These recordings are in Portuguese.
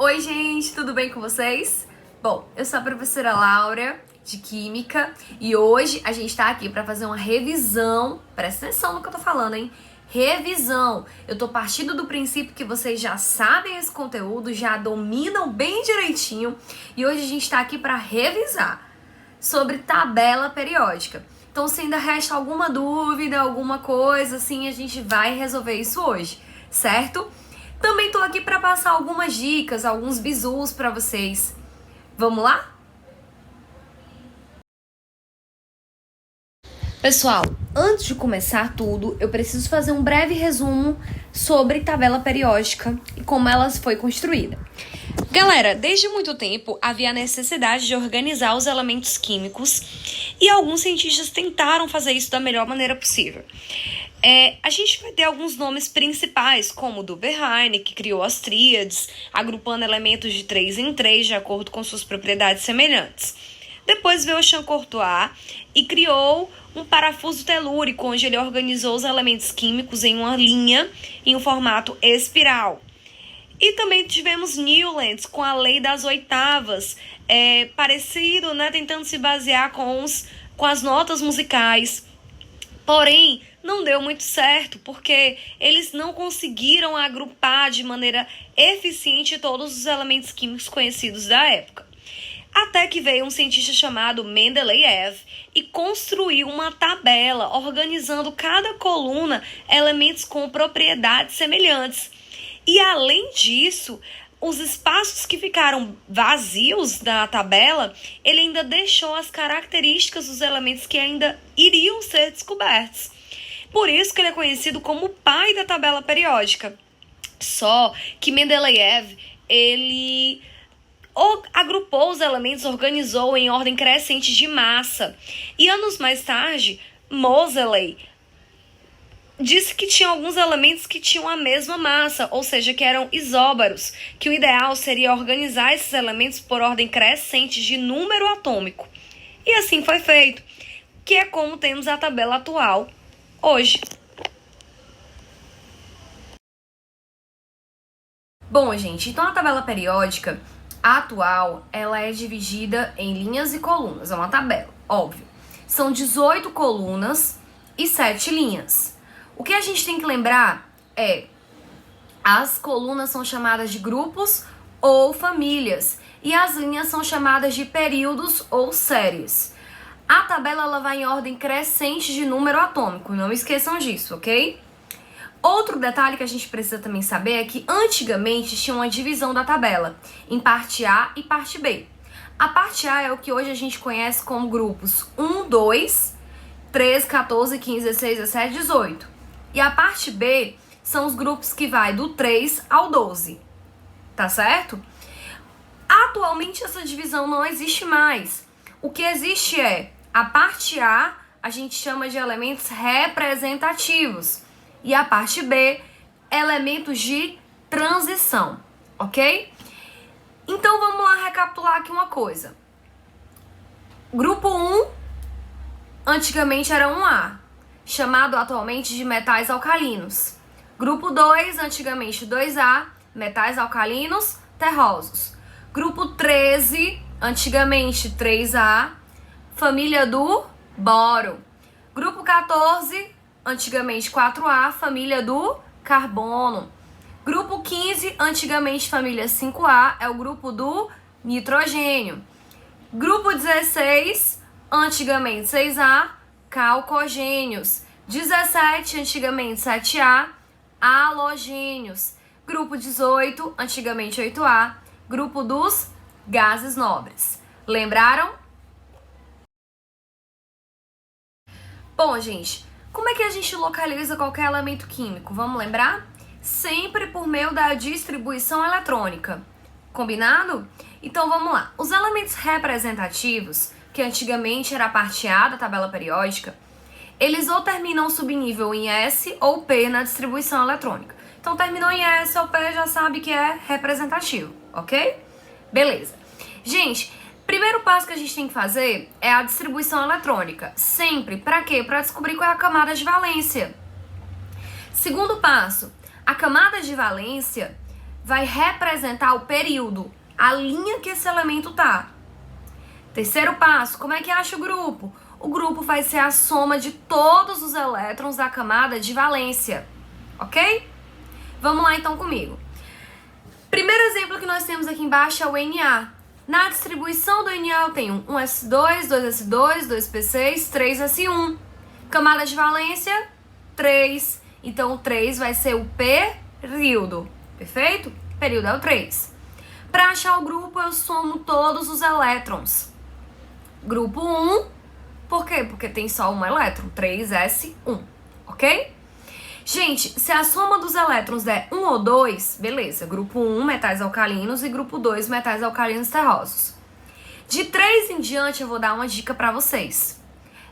Oi, gente, tudo bem com vocês? Bom, eu sou a professora Laura, de Química, e hoje a gente tá aqui para fazer uma revisão. Presta atenção no que eu tô falando, hein? Revisão. Eu tô partindo do princípio que vocês já sabem esse conteúdo, já dominam bem direitinho, e hoje a gente tá aqui para revisar sobre tabela periódica. Então, se ainda resta alguma dúvida, alguma coisa assim, a gente vai resolver isso hoje, certo? Também tô aqui para passar algumas dicas, alguns bizus para vocês. Vamos lá? Pessoal, antes de começar tudo, eu preciso fazer um breve resumo sobre tabela periódica e como ela foi construída. Galera, desde muito tempo havia a necessidade de organizar os elementos químicos e alguns cientistas tentaram fazer isso da melhor maneira possível. A gente vai ter alguns nomes principais, como o do Verheyen, que criou as tríades, agrupando elementos de 3 em 3 de acordo com suas propriedades semelhantes. Depois veio o Champ-Courtois e criou um parafuso telúrico, onde ele organizou os elementos químicos em uma linha em um formato espiral. E também tivemos Newlands com a lei das oitavas, parecido, né, tentando se basear com as notas musicais. Porém, não deu muito certo, porque eles não conseguiram agrupar de maneira eficiente todos os elementos químicos conhecidos da época. Até que veio um cientista chamado Mendeleev e construiu uma tabela organizando cada coluna elementos com propriedades semelhantes. E além disso, os espaços que ficaram vazios na tabela, ele ainda deixou as características dos elementos que ainda iriam ser descobertos. Por isso que ele é conhecido como o pai da tabela periódica. Só que Mendeleev, ele agrupou os elementos, organizou em ordem crescente de massa. E anos mais tarde, Moseley disse que tinha alguns elementos que tinham a mesma massa, ou seja, que eram isóbaros, que o ideal seria organizar esses elementos por ordem crescente de número atômico. E assim foi feito, que é como temos a tabela atual hoje. Bom, gente, então a tabela periódica atual, ela é dividida em linhas e colunas, é uma tabela, óbvio. São 18 colunas e 7 linhas. O que a gente tem que lembrar as colunas são chamadas de grupos ou famílias e as linhas são chamadas de períodos ou séries. A tabela ela vai em ordem crescente de número atômico, não esqueçam disso, ok? Outro detalhe que a gente precisa também saber é que antigamente tinha uma divisão da tabela em parte A e parte B. A parte A é o que hoje a gente conhece como grupos 1, 2, 13, 14, 15, 16, 17, 18. E a parte B são os grupos que vai do 3 ao 12, tá certo? Atualmente essa divisão não existe mais. O que existe é a parte A gente chama de elementos representativos e a parte B, elementos de transição, ok? Então vamos lá recapitular aqui uma coisa. Grupo 1, antigamente era 1A, chamado atualmente de metais alcalinos. Grupo 2, antigamente 2A, metais alcalinos terrosos. Grupo 13, antigamente 3A, família do boro. Grupo 14, antigamente 4A, família do carbono. Grupo 15, antigamente família 5A, é o grupo do nitrogênio. Grupo 16, antigamente 6A, calcogênios. 17, antigamente 7A, halogênios. Grupo 18, antigamente 8A, grupo dos gases nobres. Lembraram? Bom, gente, como é que a gente localiza qualquer elemento químico? Vamos lembrar? Sempre por meio da distribuição eletrônica. Combinado? Então vamos lá. Os elementos representativos, que antigamente era a parte A da tabela periódica, eles ou terminam o subnível em S ou P na distribuição eletrônica. Então terminou em S ou P, já sabe que é representativo, ok? Beleza. Gente, primeiro passo que a gente tem que fazer é a distribuição eletrônica. Sempre. Para quê? Para descobrir qual é a camada de valência. Segundo passo, a camada de valência vai representar o período, a linha que esse elemento tá. Terceiro passo, como é que acha o grupo? O grupo vai ser a soma de todos os elétrons da camada de valência, ok? Vamos lá então comigo. Primeiro exemplo que nós temos aqui embaixo é o Na. Na distribuição do Na eu tenho 1s2, 2s2, 2p6, 3s1. Camada de valência, 3. Então o 3 vai ser o período, perfeito? Período é o 3. Para achar o grupo, eu somo todos os elétrons. Grupo 1, por quê? Porque tem só um elétron, 3s1, ok? Gente, se a soma dos elétrons der 1 ou 2, beleza. Grupo 1, metais alcalinos, e grupo 2, metais alcalinos terrosos. De 3 em diante, eu vou dar uma dica para vocês.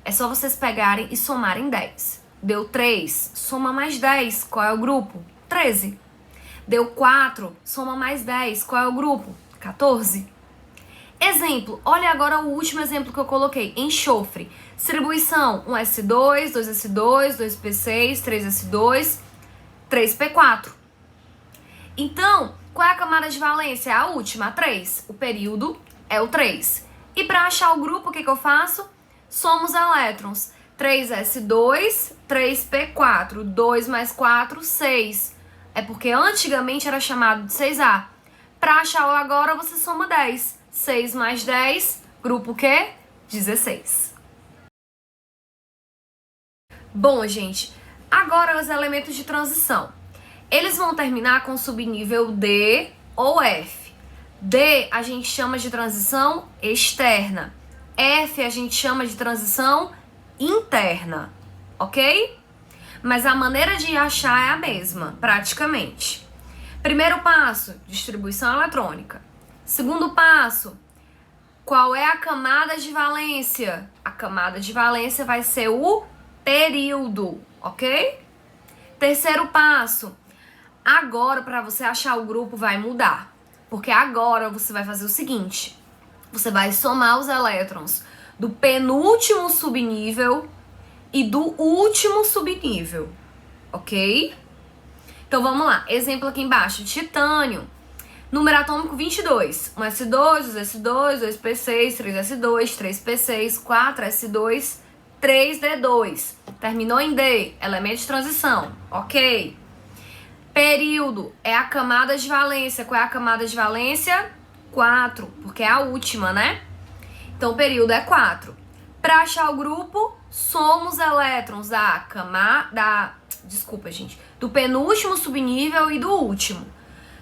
É só vocês pegarem e somarem 10. Deu 3, soma mais 10, qual é o grupo? 13. Deu 4, soma mais 10, qual é o grupo? 14. Exemplo, olha agora o último exemplo que eu coloquei, enxofre. Distribuição, 1s2, 2s2, 2p6, 3s2, 3p4. Então, qual é a camada de valência? A última, a 3. O período é o 3. E para achar o grupo, o que eu faço? Somo os elétrons. 3s2, 3p4, 2 mais 4, 6. É porque antigamente era chamado de 6A. Para achar o agora, você soma 10. 6 mais 10, grupo o quê? 16. Bom, gente, agora os elementos de transição. Eles vão terminar com subnível D ou F. D a gente chama de transição externa. F a gente chama de transição interna, ok? Mas a maneira de achar é a mesma, praticamente. Primeiro passo, distribuição eletrônica. Segundo passo, qual é a camada de valência? A camada de valência vai ser o período, ok? Terceiro passo, agora para você achar o grupo vai mudar. Porque agora você vai fazer o seguinte, você vai somar os elétrons do penúltimo subnível e do último subnível, ok? Então vamos lá, exemplo aqui embaixo, titânio. Número atômico 22, 1s2, 2s2, 2p6, 3s2, 3p6, 4s2, 3d2. Terminou em D, elemento de transição, ok. Período é a camada de valência. Qual é a camada de valência? 4, porque é a última, né? Então o período é 4. Para achar o grupo, soma os elétrons do penúltimo subnível e do último.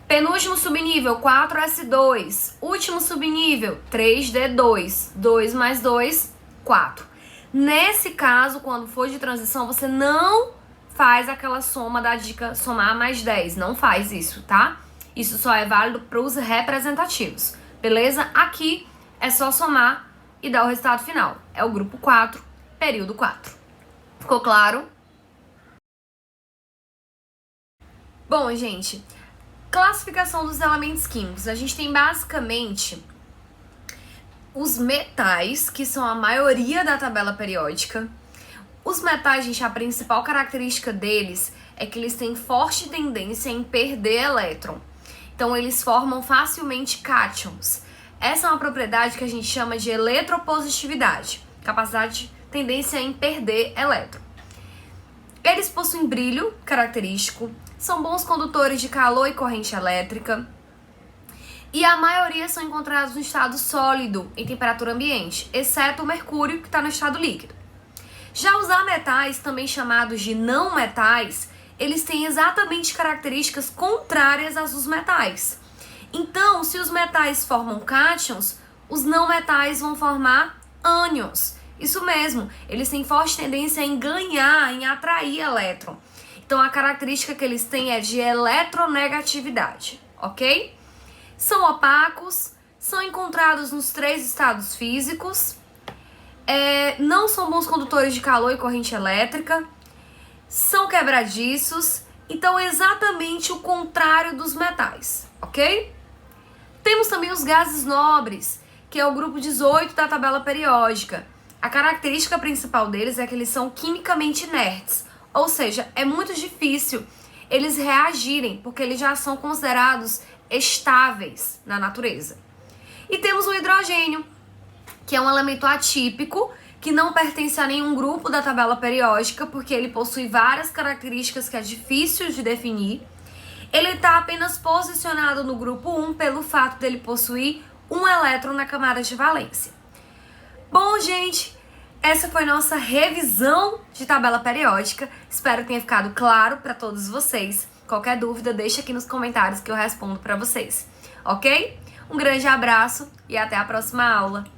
Penúltimo subnível, 4s2. Último subnível, 3d2. 2 mais 2, 4. Nesse caso, quando for de transição, você não faz aquela soma da dica somar mais 10. Não faz isso, tá? Isso só é válido para os representativos. Beleza? Aqui é só somar e dar o resultado final. É o grupo 4, período 4. Ficou claro? Bom, gente, classificação dos elementos químicos. A gente tem basicamente os metais, que são a maioria da tabela periódica. Os metais, gente, a principal característica deles é que eles têm forte tendência em perder elétron. Então, eles formam facilmente cátions. Essa é uma propriedade que a gente chama de eletropositividade. Capacidade, tendência em perder elétron. Eles possuem brilho característico, são bons condutores de calor e corrente elétrica, e a maioria são encontrados no estado sólido, em temperatura ambiente, exceto o mercúrio, que está no estado líquido. Já os ametais, também chamados de não metais, eles têm exatamente características contrárias às dos metais. Então, se os metais formam cátions, os não metais vão formar ânions. Isso mesmo, eles têm forte tendência em ganhar, em atrair elétron. Então, a característica que eles têm é de eletronegatividade, ok? São opacos, são encontrados nos 3 estados físicos, não são bons condutores de calor e corrente elétrica, são quebradiços, então é exatamente o contrário dos metais, ok? Temos também os gases nobres, que é o grupo 18 da tabela periódica. A característica principal deles é que eles são quimicamente inertes, ou seja, é muito difícil eles reagirem, porque eles já são considerados estáveis na natureza. E temos o hidrogênio, que é um elemento atípico, que não pertence a nenhum grupo da tabela periódica, porque ele possui várias características que é difícil de definir. Ele está apenas posicionado no grupo 1 pelo fato dele possuir um elétron na camada de valência. Bom, gente, essa foi nossa revisão de tabela periódica. Espero que tenha ficado claro para todos vocês. Qualquer dúvida, deixa aqui nos comentários que eu respondo para vocês, ok? Um grande abraço e até a próxima aula.